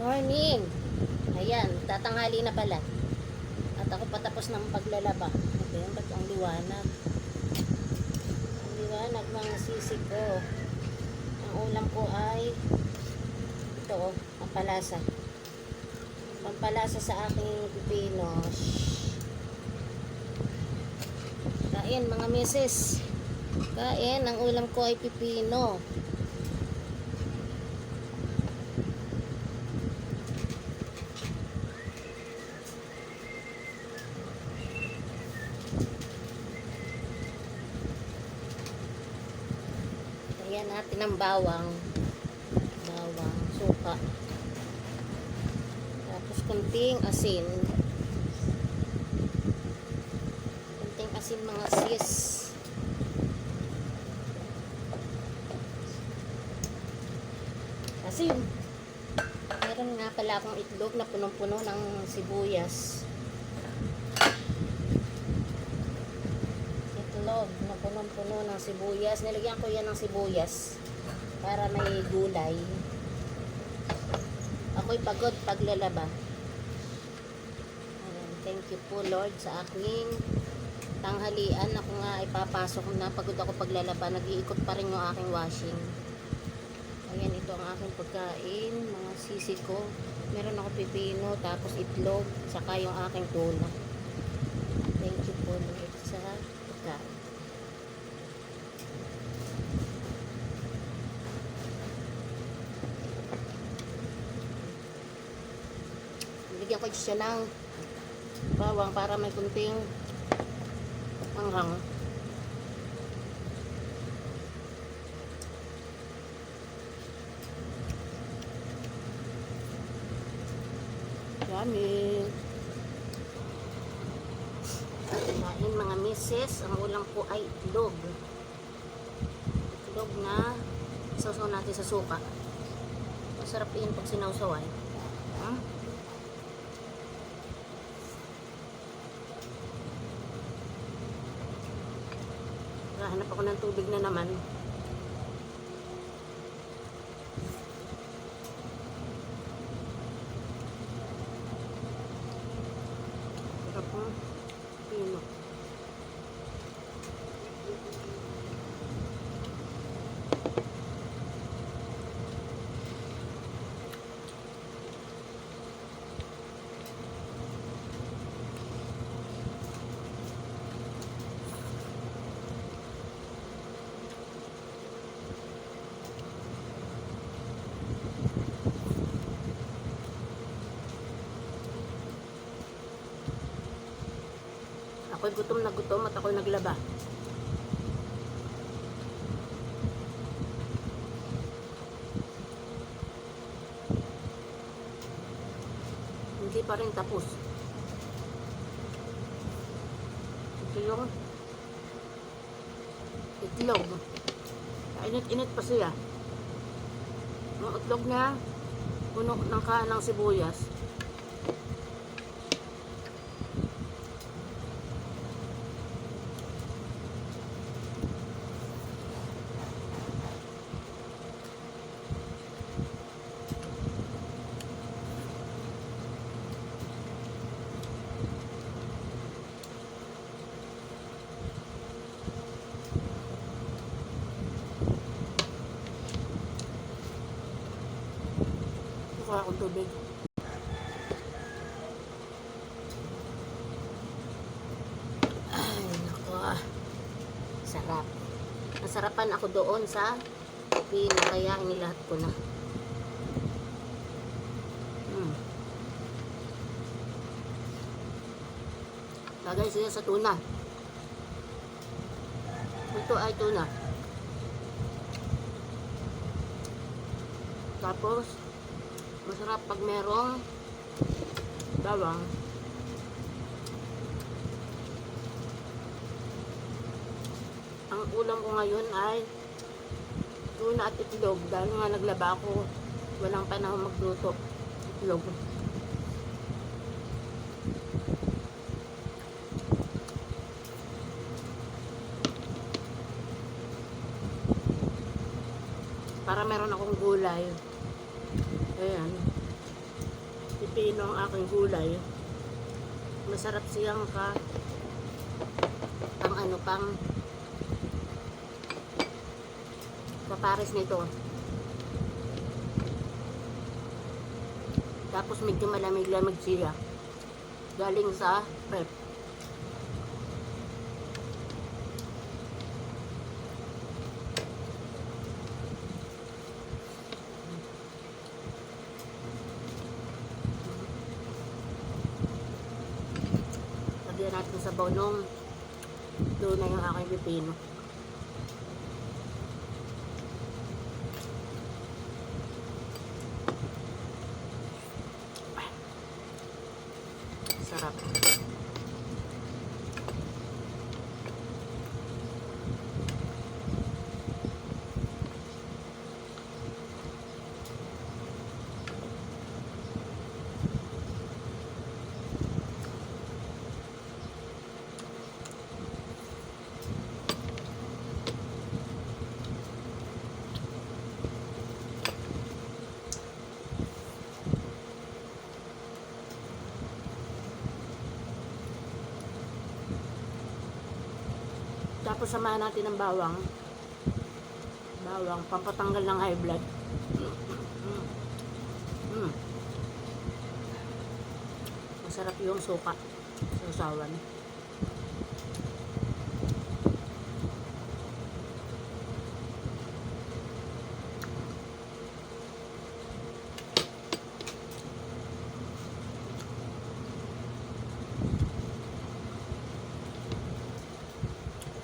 Morning! Ayan, tatanghali na pala. At ako patapos ng paglalaba. Okay, ba't ang liwanag? Ang liwanag mga sisi ko. Ang ulam ko ay ito oh, pampalasa. Pampalasa sa aking pipino. Kain mga misis. Kain, ang ulam ko ay pipino. Ayan natin ang bawang, suka, tapos kunting asin mga sis. Asin. Meron nga pala akong itlog na punong-puno ng sibuyas. Itlog na punong-puno ng sibuyas. Nilagyan ko yan ng sibuyas para may gulay. Ako'y pagod paglalaba. Thank you po Lord sa aking tanghalian. Ako nga ay papasok na. Pagod ako paglalaba. Nag-iikot pa rin yung aking washing. Ayan, ito ang aking pagkain. Mga sisi ko. Meron ako pipino, tapos itlog, saka yung aking tuna. Thank you po Lord sa pagkain. Bigyan ko siya ng bawang para may kunting anghang. Yummy. Kain mga misis. Ang ulam ko ay itlog. Itlog na sausaw natin sa suka. Masarap yun pag sinawsawan. Hanap ako ng tubig na naman. Sarap mo. Pino. Ako'y gutom na gutom at ako'y naglaba. Hindi pa rin tapos. Ito yung itlog. Init-init pa siya. Yung itlog niya, puno ng ng sibuyas. Kuha akong tubig. Ay, naku. Sarap. Nasarapan ako doon sa pino, kaya inilahat ko na. Lagay siya sa tuna. Ito ay tuna. Tapos, masarap pag merong bawang. Ang ulam ko ngayon ay tuna at itlog. Dahil nga naglaba ako, walang panahon magluto. Itlog. Para meron akong gulay. Ayan. pipino ang aking gulay. Masarap siyang pang ano pang kapares nito. Tapos medyo malamig-lamig siya. Galing sa prep. Lagyan natin sa bawnong. Doon na yung aking pipino. Sarap. Tapos samahan natin ng bawang. Bawang, pampatanggal ng high blood. Masarap yung suka. Sausawan.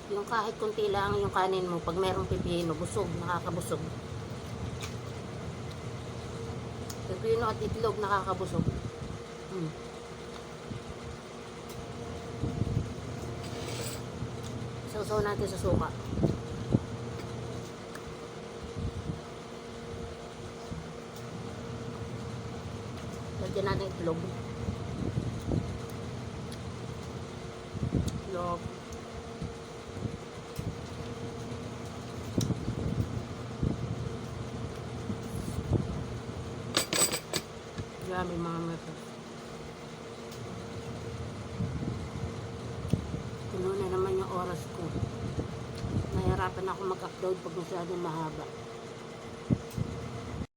Yung kahit kunti lang yung kanin mo, pag merong pipino, busog, nakakabusog. Pipino at itlog, nakakabusog. Sausaw natin sa suka. Lagyan natin itlog. Itlog. Dami mga metas. Puno na naman yung oras ko. Nahirapan ako mag-upload pag masyadong mahaba.